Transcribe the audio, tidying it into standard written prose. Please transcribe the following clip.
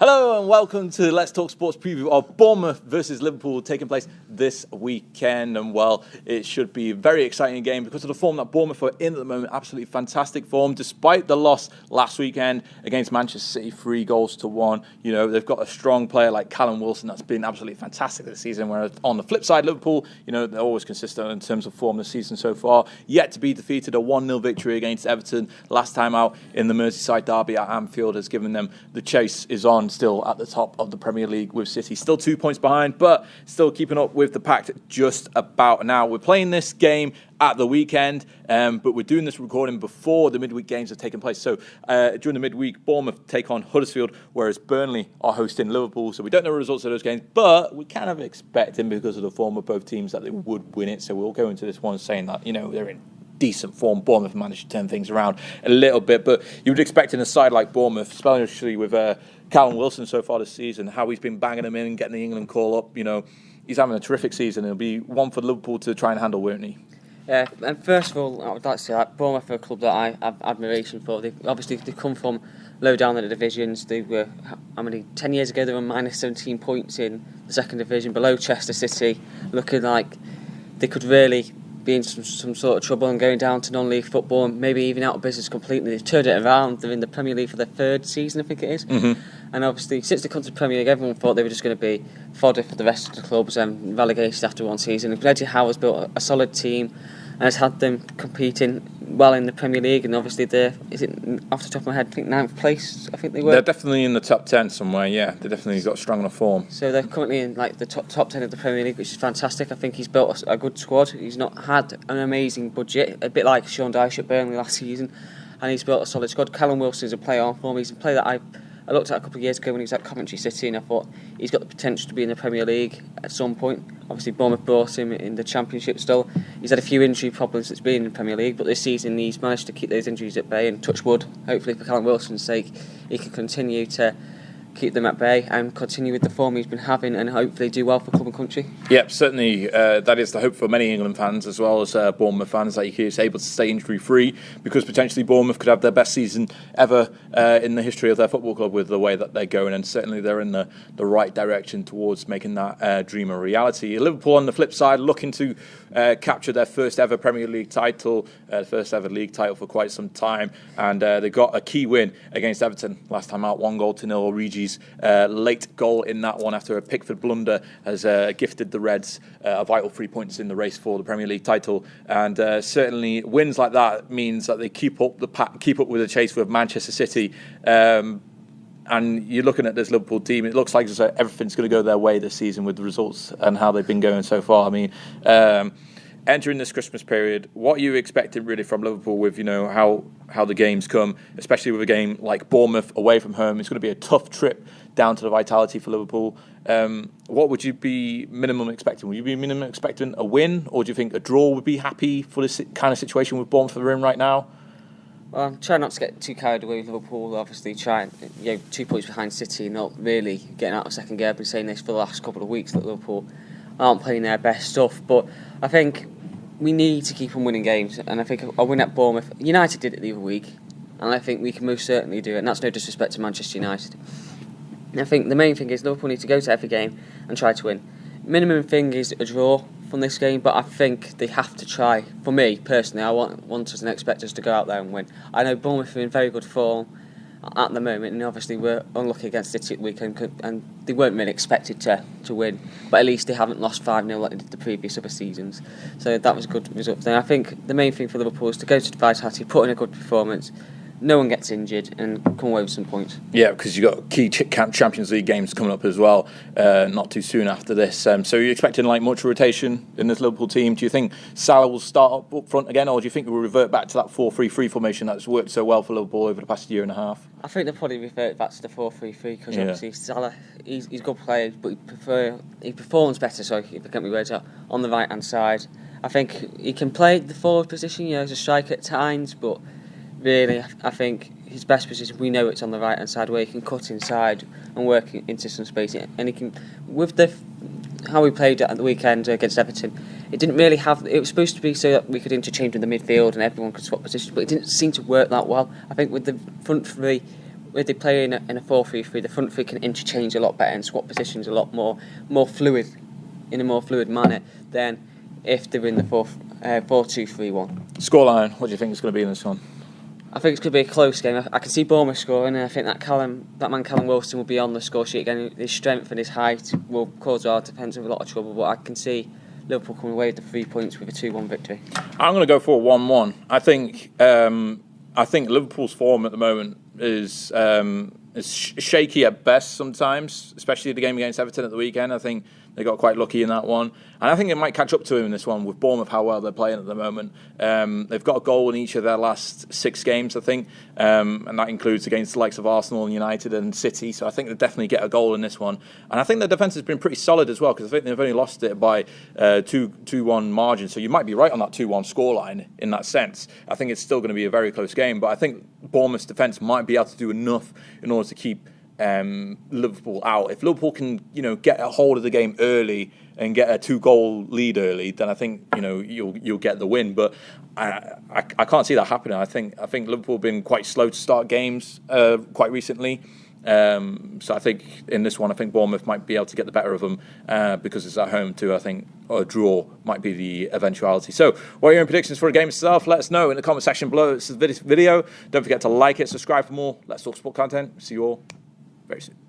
Hello and welcome to Let's Talk Sports preview of Bournemouth versus Liverpool taking place this weekend. And well, it should be a very exciting game because of the form that Bournemouth are in at the moment. Absolutely fantastic form despite the loss last weekend against Manchester City, 3-1. You know, they've got a strong player like Callum Wilson that's been absolutely fantastic this season. Whereas on the flip side, Liverpool, you know, they're always consistent in terms of form this season so far. Yet to be defeated, a 1-0 victory against Everton last time out in the Merseyside derby at Anfield has given them the chase is on. Still at the top of the Premier League with City. Still 2 points behind, but still keeping up with the pack just about now. We're playing this game at the weekend, but we're doing this recording before the midweek games have taken place. So during the midweek, Bournemouth take on Huddersfield, whereas Burnley are hosting Liverpool. So we don't know the results of those games, but we kind of expecting because of the form of both teams that they would win it. So we'll go into this one saying that, you know, they're in decent form. Bournemouth managed to turn things around a little bit, but you would expect in a side like Bournemouth, especially with Callum Wilson so far this season, how he's been banging them in and getting the England call up. You know, he's having a terrific season. It'll be one for Liverpool to try and handle, won't he? Yeah, and first of all, I would like to say that Bournemouth are a club that I have admiration for. They come from low down in the divisions. They were, 10 years ago they were minus 17 points in the second division, below Chester City, looking like they could really be in some sort of trouble and going down to non-league football and maybe even out of business completely. They've turned it around. They're in the Premier League for their third season, I think it is. Mm-hmm. And obviously, since they come to the Premier League, everyone thought they were just going to be fodder for the rest of the clubs and relegated after one season. Eddie Howe's built a solid team and has had them competing well in the Premier League. And obviously, off the top of my head, I think 9th place, I think they were. They're definitely in the top 10 somewhere, yeah. They definitely got strong enough form. So they're currently in like the top 10 of the Premier League, which is fantastic. I think he's built a good squad. He's not had an amazing budget, a bit like Sean Dyche at Burnley last season. And he's built a solid squad. Callum Wilson is a player on form. He's a player that I looked at a couple of years ago when he was at Coventry City, and I thought he's got the potential to be in the Premier League at some point. Obviously, Bournemouth brought him in the Championship still. He's had a few injury problems since being in the Premier League, but this season he's managed to keep those injuries at bay, and touch wood, hopefully for Callum Wilson's sake, he can continue to keep them at bay and continue with the form he's been having and hopefully do well for club and country. Yep, certainly that is the hope for many England fans as well as Bournemouth fans, that he's able to stay injury free, because potentially Bournemouth could have their best season ever in the history of their football club with the way that they're going, and certainly they're in the right direction towards making that dream a reality. Liverpool on the flip side looking to capture their first ever Premier League title, first ever league title for quite some time, and they got a key win against Everton last time out, 1-0. Origi's late goal in that one after a Pickford blunder has gifted the Reds a vital 3 points in the race for the Premier League title, and certainly wins like that means that they keep up with the chase with Manchester City. And you're looking at this Liverpool team, it looks like everything's going to go their way this season with the results and how they've been going so far. I mean, entering this Christmas period, what are you expecting really from Liverpool with, you know, how the games come, especially with a game like Bournemouth away from home? It's going to be a tough trip down to the Vitality for Liverpool. What would you be minimum expecting? Would you be minimum expecting a win, or do you think a draw would be happy for this kind of situation with Bournemouth are in right now? Well, I'm trying not to get too carried away with Liverpool. Obviously, 2 points behind City, not really getting out of second gear. I've been saying this for the last couple of weeks that Liverpool aren't playing their best stuff. But I think we need to keep on winning games. And I think a win at Bournemouth, United did it the other week, and I think we can most certainly do it. And that's no disrespect to Manchester United. And I think the main thing is Liverpool need to go to every game and try to win. Minimum thing is a draw from this game, but I think they have to try. For me, personally, I want us and expect us to go out there and win. I know Bournemouth are in very good form at the moment, and obviously we're unlucky against City at the weekend, and they weren't really expected to win, but at least they haven't lost 5-0 like they did the previous other seasons. So that was a good result there. I think the main thing for Liverpool is to go to the Vitality, put in a good performance, no one gets injured, and come away with some points. Yeah, because you've got key Champions League games coming up as well, not too soon after this. So you're expecting like much rotation in this Liverpool team? Do you think Salah will start up front again, or do you think we'll revert back to that 4-3-3 formation that's worked so well for Liverpool over the past year and a half? I think they'll probably revert back to the 4-3-3 because obviously Salah, he's a good player, but he performs better, sorry, if I get my words out, on the right-hand side. I think he can play the forward position, you know, as a striker at times, but really, I think his best position, we know it's on the right hand side, where he can cut inside and work into some space. And he can, with how we played at the weekend against Everton, it didn't really have. It was supposed to be so that we could interchange in the midfield and everyone could swap positions, but it didn't seem to work that well. I think with the front three, if they play in a 4-3-3, the front three can interchange a lot better and swap positions a lot more fluid, in a more fluid manner than if they're in the 4-2-3-1. Scoreline, what do you think is going to be in this one? I think it's going to be a close game. I can see Bournemouth scoring, and I think that man Callum Wilson will be on the score sheet again. His strength and his height will cause our defence with a lot of trouble, but I can see Liverpool coming away with the 3 points with a 2-1 victory. I'm going to go for a 1-1. I think Liverpool's form at the moment is shaky at best sometimes, especially the game against Everton at the weekend. I think they got quite lucky in that one. And I think it might catch up to him in this one with Bournemouth, how well they're playing at the moment. They've got a goal in each of their last 6 games, I think. And that includes against the likes of Arsenal and United and City. So I think they'll definitely get a goal in this one. And I think their defence has been pretty solid as well, because I think they've only lost it by 2-1 margin. So you might be right on that 2-1 scoreline in that sense. I think it's still going to be a very close game. But I think Bournemouth's defence might be able to do enough in order to keep Liverpool out. If Liverpool can, get a hold of the game early and get a 2-goal lead early, then I think you'll get the win. But I can't see that happening. I think Liverpool have been quite slow to start games quite recently. So I think in this one, I think Bournemouth might be able to get the better of them because it's at home too. I think a draw might be the eventuality. So what are your predictions for the game itself? Let us know in the comment section below this video. Don't forget to like it, subscribe for more Let's Talk Sport content. See you all very soon.